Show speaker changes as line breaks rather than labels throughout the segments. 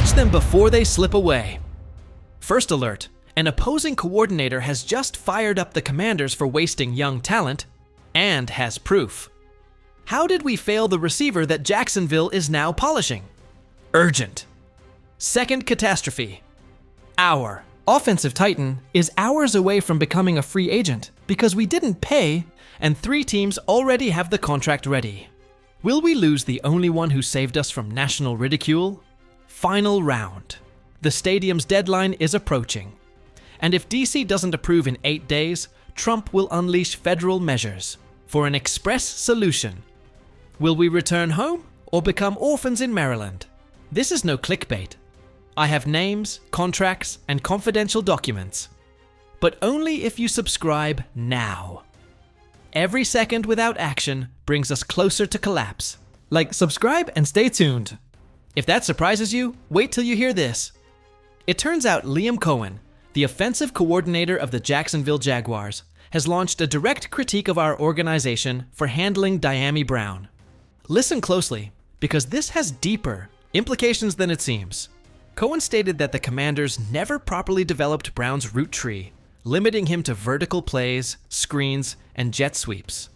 Catch them before they slip away. First alert, an opposing coordinator has just fired up the Commanders for wasting young talent, and has proof. How did we fail the receiver that Jacksonville is now polishing? Urgent. Second catastrophe. Our offensive titan is hours away from becoming a free agent because we didn't pay, and 3 teams already have the contract ready. Will we lose the only one who saved us from national ridicule? Final round. The stadium's deadline is approaching. And if DC doesn't approve in 8 days, Trump will unleash federal measures for an express solution. Will we return home or become orphans in Maryland? This is no clickbait. I have names, contracts, and confidential documents. But only if you subscribe now. Every second without action brings us closer to collapse. Like, subscribe and stay tuned. If that surprises you, wait till you hear this. It turns out Liam Cohen, the offensive coordinator of the Jacksonville Jaguars, has launched a direct critique of our organization for handling Diami Brown. Listen closely, because this has deeper implications than it seems. Cohen stated that the Commanders never properly developed Brown's route tree, limiting him to vertical plays, screens, and jet sweeps.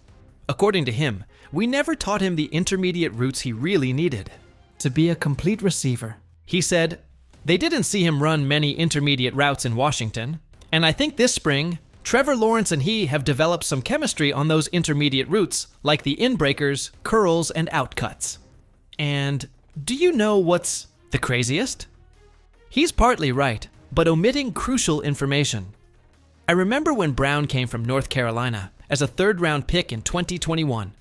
According to him, we never taught him the intermediate routes he really needed to be a complete receiver. He said, "They didn't see him run many intermediate routes in Washington, and I think this spring, Trevor Lawrence and he have developed some chemistry on those intermediate routes, like the inbreakers, curls, and outcuts." And do you know what's the craziest? He's partly right, but omitting crucial information. I remember when Brown came from North Carolina as a third-round pick in 2021,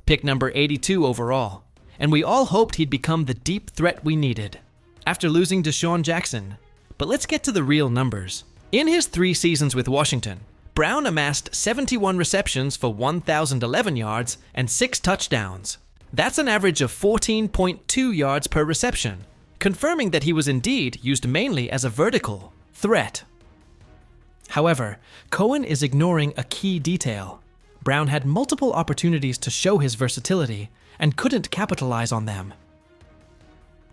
pick number 82 overall, and we all hoped he'd become the deep threat we needed after losing Deshaun Jackson. But let's get to the real numbers. In his 3 seasons with Washington, Brown amassed 71 receptions for 1,011 yards and 6 touchdowns. That's an average of 14.2 yards per reception, confirming that he was indeed used mainly as a vertical threat. However, Cohen is ignoring a key detail. Brown had multiple opportunities to show his versatility and couldn't capitalize on them.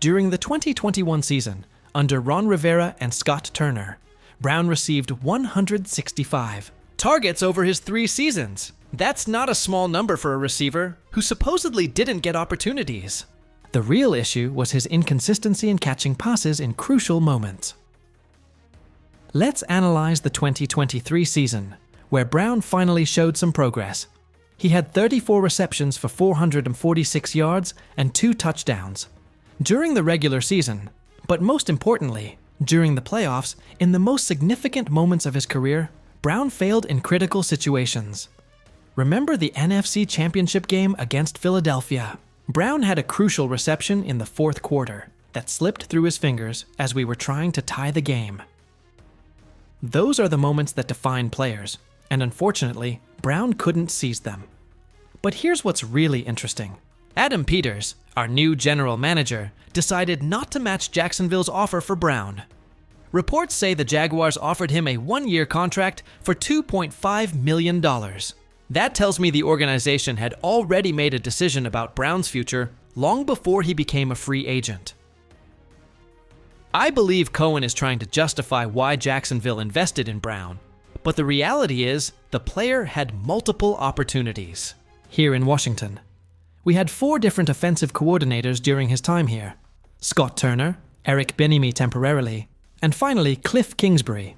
During the 2021 season, under Ron Rivera and Scott Turner, Brown received 165 targets over his 3 seasons. That's not a small number for a receiver who supposedly didn't get opportunities. The real issue was his inconsistency in catching passes in crucial moments. Let's analyze the 2023 season, where Brown finally showed some progress. He had 34 receptions for 446 yards and 2 touchdowns during the regular season, but most importantly, during the playoffs, in the most significant moments of his career, Brown failed in critical situations. Remember the NFC Championship game against Philadelphia? Brown had a crucial reception in the 4th quarter that slipped through his fingers as we were trying to tie the game. Those are the moments that define players, and unfortunately, Brown couldn't seize them. But here's what's really interesting. Adam Peters, our new general manager, decided not to match Jacksonville's offer for Brown. Reports say the Jaguars offered him a 1-year contract for $2.5 million. That tells me the organization had already made a decision about Brown's future long before he became a free agent. I believe Cohen is trying to justify why Jacksonville invested in Brown, but the reality is the player had multiple opportunities. Here in Washington, we had 4 different offensive coordinators during his time here: Scott Turner, Eric Bieniemy temporarily, and finally Cliff Kingsbury.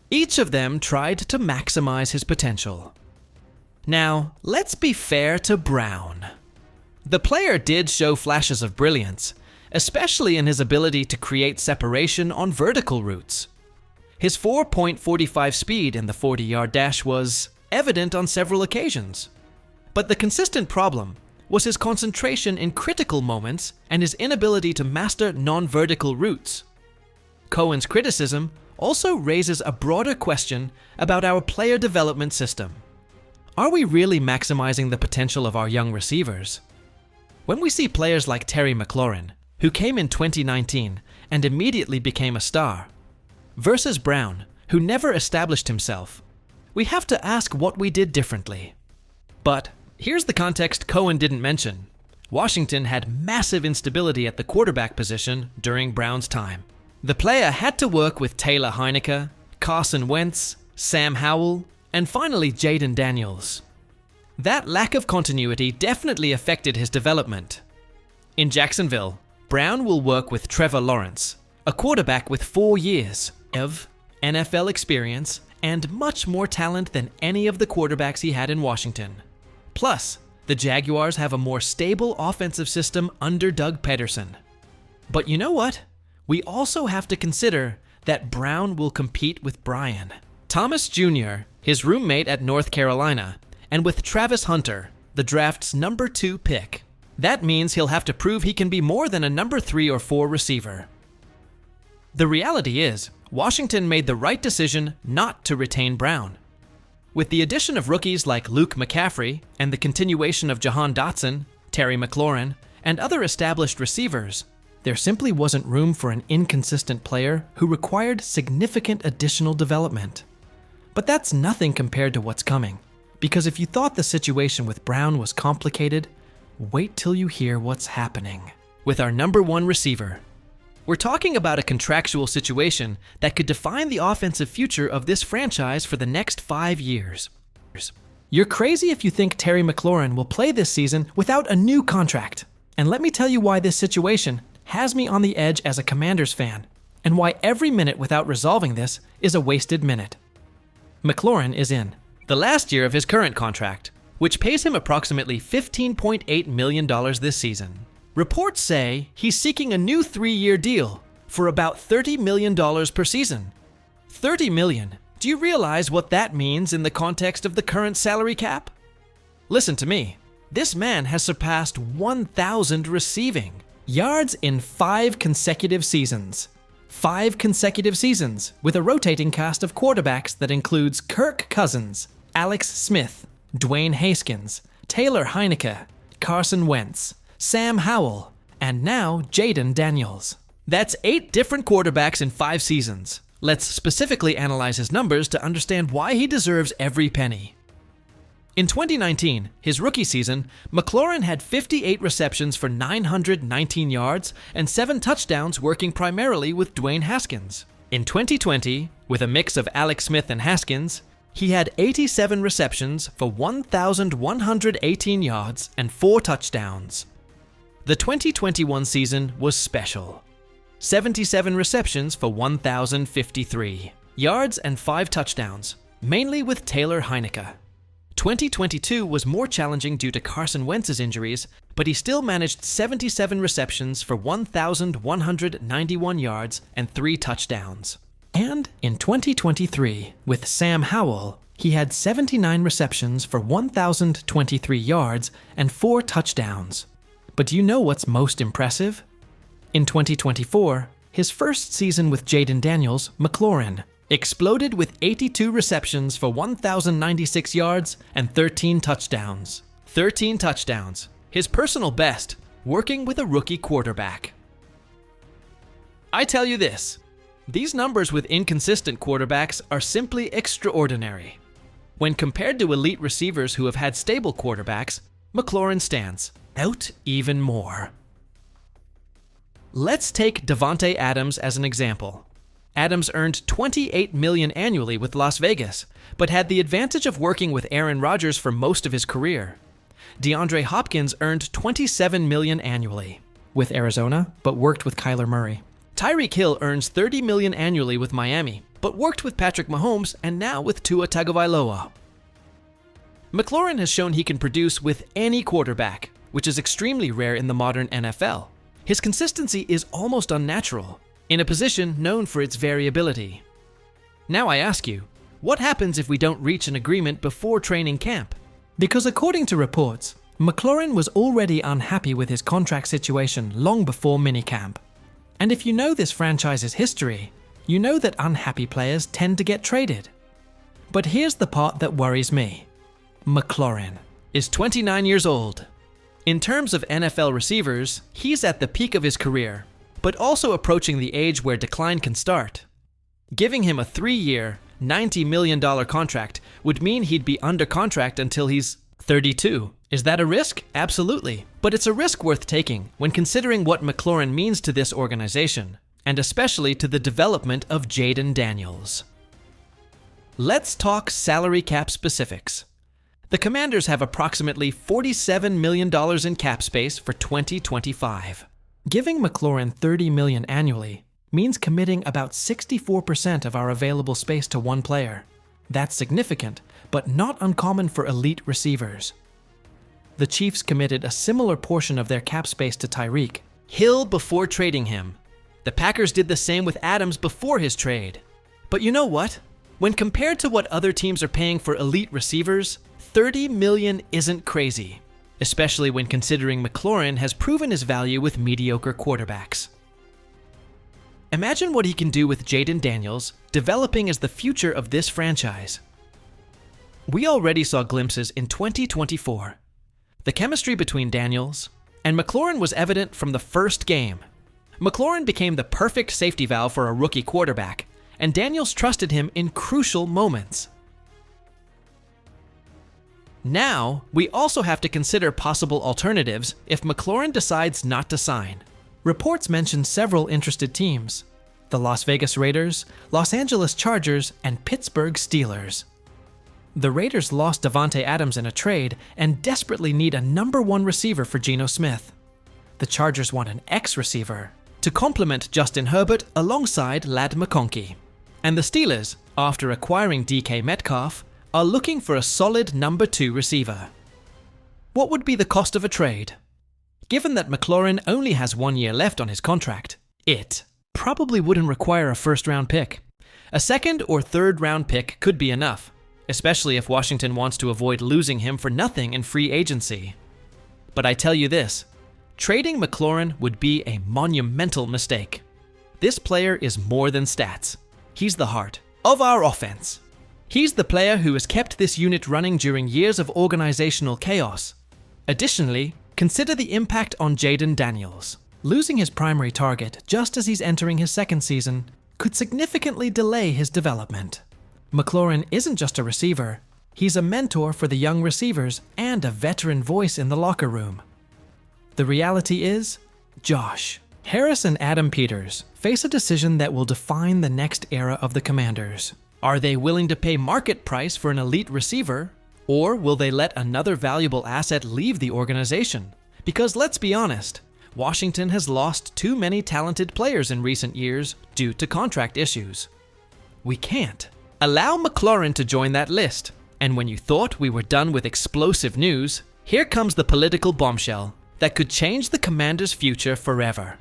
Each of them tried to maximize his potential. Now, let's be fair to Brown. The player did show flashes of brilliance, especially in his ability to create separation on vertical routes. His 4.45 speed in the 40-yard dash was evident on several occasions. But the consistent problem was his concentration in critical moments and his inability to master non-vertical routes. Cohen's criticism also raises a broader question about our player development system. Are we really maximizing the potential of our young receivers? When we see players like Terry McLaurin, who came in 2019 and immediately became a star, versus Brown, who never established himself, we have to ask what we did differently. But here's the context Cohen didn't mention. Washington had massive instability at the quarterback position during Brown's time. The player had to work with Taylor Heinicke, Carson Wentz, Sam Howell, and finally Jayden Daniels. That lack of continuity definitely affected his development. In Jacksonville, Brown will work with Trevor Lawrence, a quarterback with 4 years of NFL experience and much more talent than any of the quarterbacks he had in Washington. Plus, the Jaguars have a more stable offensive system under Doug Peterson. But you know what? We also have to consider that Brown will compete with Brian Thomas Jr., his roommate at North Carolina, and with Travis Hunter, the draft's number 2 pick. That means he'll have to prove he can be more than a number 3 or 4 receiver. The reality is, Washington made the right decision not to retain Brown. With the addition of rookies like Luke McCaffrey and the continuation of Jahan Dotson, Terry McLaurin, and other established receivers, there simply wasn't room for an inconsistent player who required significant additional development. But that's nothing compared to what's coming, because if you thought the situation with Brown was complicated, wait till you hear what's happening with our number 1 receiver. We're talking about a contractual situation that could define the offensive future of this franchise for the next 5 years. You're crazy if you think Terry McLaurin will play this season without a new contract. And let me tell you why this situation has me on the edge as a Commanders fan, and why every minute without resolving this is a wasted minute. McLaurin is in the last year of his current contract, which pays him approximately $15.8 million this season. Reports say he's seeking a new 3-year deal for about $30 million per season. $30 million. Do you realize what that means in the context of the current salary cap? Listen to me. This man has surpassed 1,000 receiving yards in 5 consecutive seasons. 5 consecutive seasons with a rotating cast of quarterbacks that includes Kirk Cousins, Alex Smith, Dwayne Haskins, Taylor Heinicke, Carson Wentz, Sam Howell, and now Jayden Daniels. That's 8 different quarterbacks in 5 seasons. Let's specifically analyze his numbers to understand why he deserves every penny. In 2019, his rookie season, McLaurin had 58 receptions for 919 yards and 7 touchdowns, working primarily with Dwayne Haskins. In 2020, with a mix of Alex Smith and Haskins, he had 87 receptions for 1,118 yards and 4 touchdowns. The 2021 season was special. 77 receptions for 1,053 yards and 5 touchdowns, mainly with Taylor Heinicke. 2022 was more challenging due to Carson Wentz's injuries, but he still managed 77 receptions for 1,191 yards and 3 touchdowns. And in 2023, with Sam Howell, he had 79 receptions for 1,023 yards and 4 touchdowns. But do you know what's most impressive? In 2024, his first season with Jayden Daniels, McLaurin exploded with 82 receptions for 1,096 yards and 13 touchdowns. 13 touchdowns, his personal best, working with a rookie quarterback. I tell you this, these numbers with inconsistent quarterbacks are simply extraordinary. When compared to elite receivers who have had stable quarterbacks, McLaurin stands out even more. Let's take Davante Adams as an example. Adams earned $28 million annually with Las Vegas, but had the advantage of working with Aaron Rodgers for most of his career. DeAndre Hopkins earned $27 million annually with Arizona, but worked with Kyler Murray. Tyreek Hill earns $30 million annually with Miami, but worked with Patrick Mahomes and now with Tua Tagovailoa. McLaurin has shown he can produce with any quarterback, which is extremely rare in the modern NFL. His consistency is almost unnatural, in a position known for its variability. Now I ask you, what happens if we don't reach an agreement before training camp? Because according to reports, McLaurin was already unhappy with his contract situation long before minicamp. And if you know this franchise's history, you know that unhappy players tend to get traded. But here's the part that worries me. McLaurin is 29 years old. In terms of NFL receivers, he's at the peak of his career, but also approaching the age where decline can start. Giving him a 3-year, $90 million contract would mean he'd be under contract until he's 32. Is that a risk? Absolutely. But it's a risk worth taking when considering what McLaurin means to this organization, and especially to the development of Jayden Daniels. Let's talk salary cap specifics. The Commanders have approximately $47 million in cap space for 2025. Giving McLaurin $30 million annually means committing about 64% of our available space to one player. That's significant, but not uncommon for elite receivers. The Chiefs committed a similar portion of their cap space to Tyreek Hill before trading him. The Packers did the same with Adams before his trade. But you know what? When compared to what other teams are paying for elite receivers, $30 million isn't crazy, especially when considering McLaurin has proven his value with mediocre quarterbacks. Imagine what he can do with Jayden Daniels, developing as the future of this franchise. We already saw glimpses in 2024. The chemistry between Daniels and McLaurin was evident from the first game. McLaurin became the perfect safety valve for a rookie quarterback, and Daniels trusted him in crucial moments. Now, we also have to consider possible alternatives if McLaurin decides not to sign. Reports mention several interested teams: the Las Vegas Raiders, Los Angeles Chargers, and Pittsburgh Steelers. The Raiders lost Davante Adams in a trade and desperately need a number 1 receiver for Geno Smith. The Chargers want an X-receiver to complement Justin Herbert alongside Ladd McConkey. And the Steelers, after acquiring DK Metcalf, are looking for a solid number 2 receiver. What would be the cost of a trade? Given that McLaurin only has 1 year left on his contract, it probably wouldn't require a first-round pick. A second or third-round pick could be enough, especially if Washington wants to avoid losing him for nothing in free agency. But I tell you this, trading McLaurin would be a monumental mistake. This player is more than stats. He's the heart of our offense. He's the player who has kept this unit running during years of organizational chaos. Additionally, consider the impact on Jayden Daniels. Losing his primary target just as he's entering his second season could significantly delay his development. McLaurin isn't just a receiver, he's a mentor for the young receivers and a veteran voice in the locker room. The reality is, Josh Harris and Adam Peters face a decision that will define the next era of the Commanders. Are they willing to pay market price for an elite receiver, or will they let another valuable asset leave the organization? Because let's be honest, Washington has lost too many talented players in recent years due to contract issues. We can't allow McLaurin to join that list. And when you thought we were done with explosive news, here comes the political bombshell that could change the Commanders' future forever.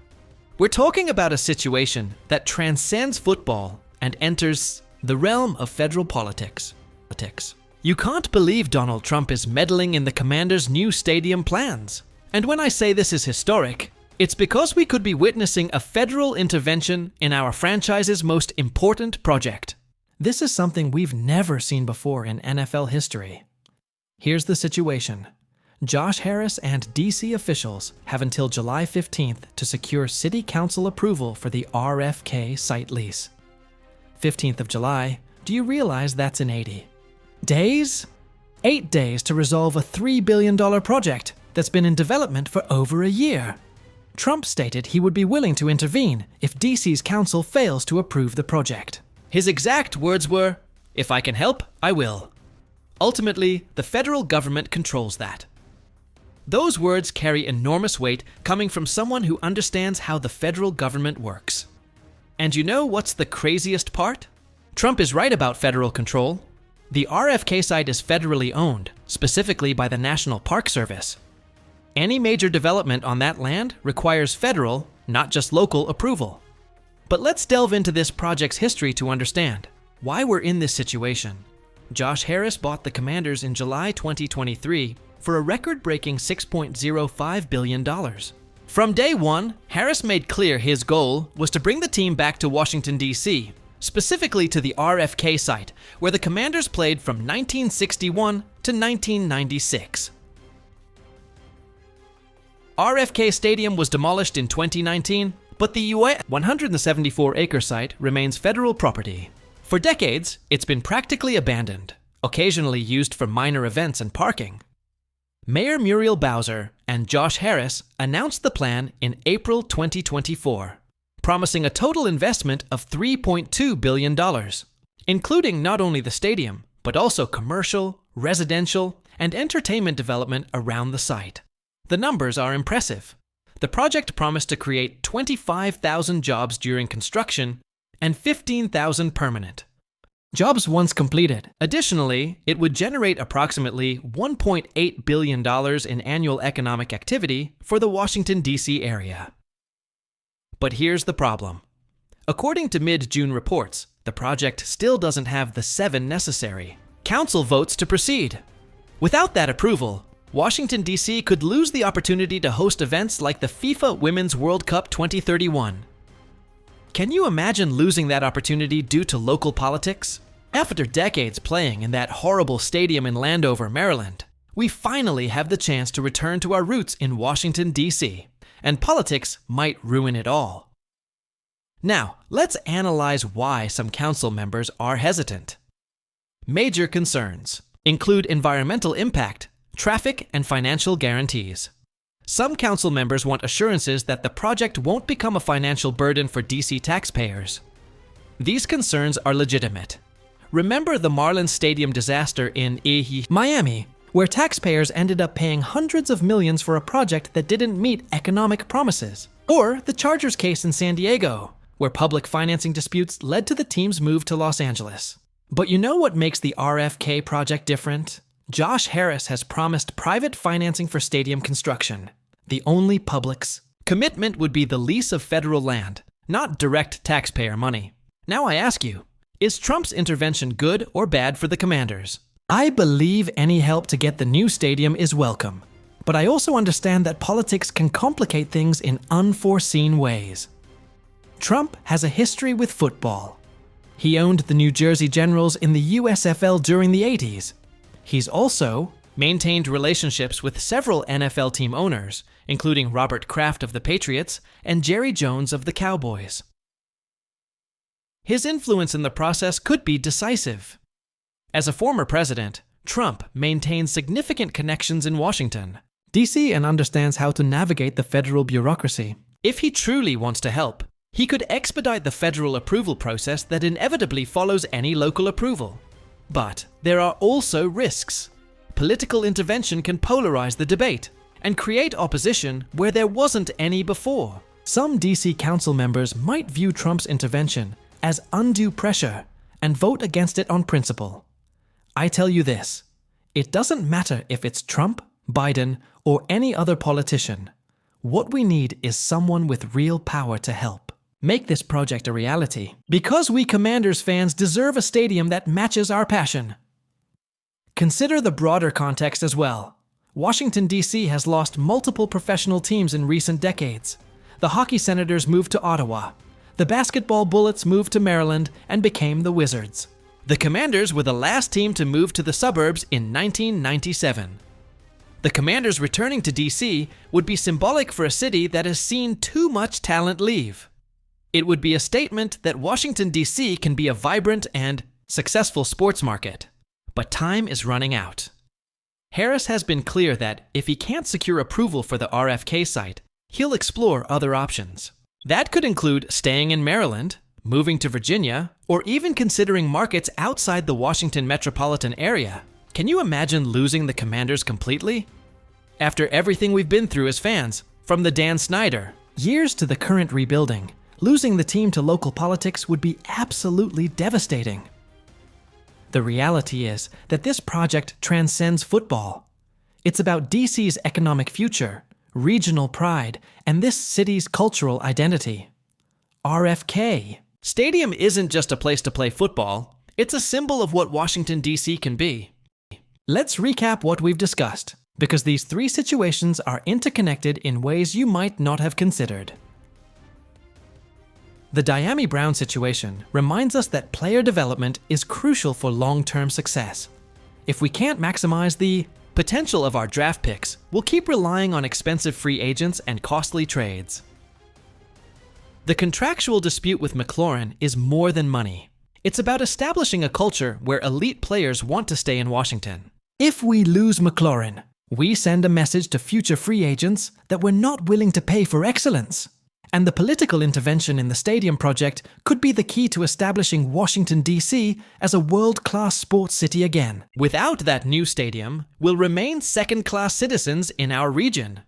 We're talking about a situation that transcends football and enters the realm of federal politics. You can't believe Donald Trump is meddling in the Commanders' new stadium plans. And when I say this is historic, it's because we could be witnessing a federal intervention in our franchise's most important project. This is something we've never seen before in NFL history. Here's the situation. Josh Harris and DC officials have until July 15th to secure City Council approval for the RFK site lease. 15th of July, do you realize that's in 80 days? 8 days to resolve a $3 billion project that's been in development for over a year. Trump stated he would be willing to intervene if DC's council fails to approve the project. His exact words were, "If I can help, I will." Ultimately, the federal government controls that. Those words carry enormous weight coming from someone who understands how the federal government works. And you know what's the craziest part? Trump is right about federal control. The RFK site is federally owned, specifically by the National Park Service. Any major development on that land requires federal, not just local, approval. But let's delve into this project's history to understand why we're in this situation. Josh Harris bought the Commanders in July 2023 for a record-breaking $6.05 billion. From day one, Harris made clear his goal was to bring the team back to Washington, D.C., specifically to the RFK site, where the Commanders played from 1961 to 1996. RFK Stadium was demolished in 2019, but the 174-acre site remains federal property. For decades, it's been practically abandoned, occasionally used for minor events and parking. Mayor Muriel Bowser and Josh Harris announced the plan in April 2024, promising a total investment of $3.2 billion, including not only the stadium, but also commercial, residential, and entertainment development around the site. The numbers are impressive. The project promised to create 25,000 jobs during construction and 15,000 permanent jobs once completed. Additionally, it would generate approximately $1.8 billion in annual economic activity for the Washington, D.C. area. But here's the problem. According to mid-June reports, the project still doesn't have the 7 necessary council votes to proceed. Without that approval, Washington, D.C. could lose the opportunity to host events like the FIFA Women's World Cup 2031. Can you imagine losing that opportunity due to local politics? After decades playing in that horrible stadium in Landover, Maryland, we finally have the chance to return to our roots in Washington, D.C., and politics might ruin it all. Now, let's analyze why some council members are hesitant. Major concerns include environmental impact, traffic, and financial guarantees. Some council members want assurances that the project won't become a financial burden for DC taxpayers. These concerns are legitimate. Remember the Marlins Stadium disaster in Miami, where taxpayers ended up paying hundreds of millions for a project that didn't meet economic promises. Or the Chargers case in San Diego, where public financing disputes led to the team's move to Los Angeles. But you know what makes the RFK project different? Josh Harris has promised private financing for stadium construction. The only public's commitment would be the lease of federal land, not direct taxpayer money. Now I ask you, is Trump's intervention good or bad for the Commanders? I believe any help to get the new stadium is welcome, but I also understand that politics can complicate things in unforeseen ways. Trump has a history with football. He owned the New Jersey Generals in the USFL during the 80s. He's also maintained relationships with several NFL team owners, including Robert Kraft of the Patriots and Jerry Jones of the Cowboys. His influence in the process could be decisive. As a former president, Trump maintains significant connections in Washington, D.C. and understands how to navigate the federal bureaucracy. If he truly wants to help, he could expedite the federal approval process that inevitably follows any local approval. But there are also risks. Political intervention can polarize the debate and create opposition where there wasn't any before. Some DC council members might view Trump's intervention as undue pressure and vote against it on principle. I tell you this, it doesn't matter if it's Trump, Biden, or any other politician. What we need is someone with real power to help make this project a reality, because we Commanders fans deserve a stadium that matches our passion. Consider the broader context as well. Washington, D.C. has lost multiple professional teams in recent decades. The hockey Senators moved to Ottawa. The basketball Bullets moved to Maryland and became the Wizards. The Commanders were the last team to move to the suburbs in 1997. The Commanders returning to D.C. would be symbolic for a city that has seen too much talent leave. It would be a statement that Washington, D.C. can be a vibrant and successful sports market. But time is running out. Harris has been clear that if he can't secure approval for the RFK site, he'll explore other options. That could include staying in Maryland, moving to Virginia, or even considering markets outside the Washington metropolitan area. Can you imagine losing the Commanders completely? After everything we've been through as fans, from the Dan Snyder years to the current rebuilding, losing the team to local politics would be absolutely devastating. The reality is that this project transcends football. It's about DC's economic future, regional pride, and this city's cultural identity. RFK. Stadium isn't just a place to play football, it's a symbol of what Washington, D.C. can be. Let's recap what we've discussed, because these 3 situations are interconnected in ways you might not have considered. The Diami Brown situation reminds us that player development is crucial for long-term success. If we can't maximize the potential of our draft picks, we'll keep relying on expensive free agents and costly trades. The contractual dispute with McLaurin is more than money. It's about establishing a culture where elite players want to stay in Washington. If we lose McLaurin, We send a message to future free agents that we're not willing to pay for excellence. And the political intervention in the stadium project could be the key to establishing Washington, D.C. as a world-class sports city again. Without that new stadium, we'll remain second-class citizens in our region.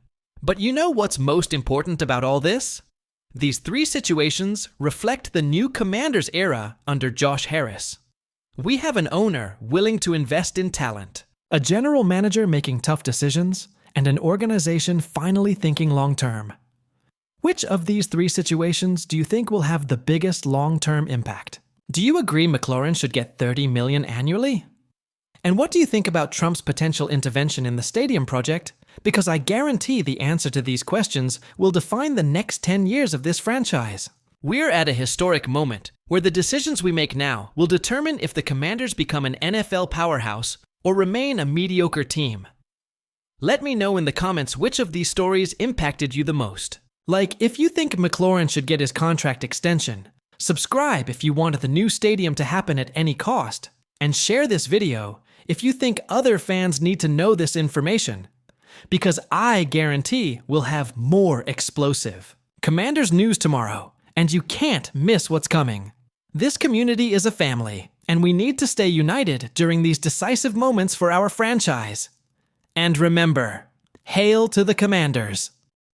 But you know what's most important about all this? These three situations reflect the new Commanders era under Josh Harris. We have an owner willing to invest in talent, a general manager making tough decisions, and an organization finally thinking long-term. Which of these three situations do you think will have the biggest long-term impact? Do you agree McLaurin should get $30 million annually? And what do you think about Trump's potential intervention in the stadium project? Because I guarantee the answer to these questions will define the next 10 years of this franchise. We're at a historic moment where the decisions we make now will determine if the Commanders become an NFL powerhouse or remain a mediocre team. Let me know in the comments which of these stories impacted you the most. Like, if you think McLaurin should get his contract extension, subscribe if you want the new stadium to happen at any cost, and share this video if you think other fans need to know this information, because I guarantee we'll have more explosive Commanders news tomorrow, and you can't miss what's coming. This community is a family, and we need to stay united during these decisive moments for our franchise. And remember, hail to the Commanders!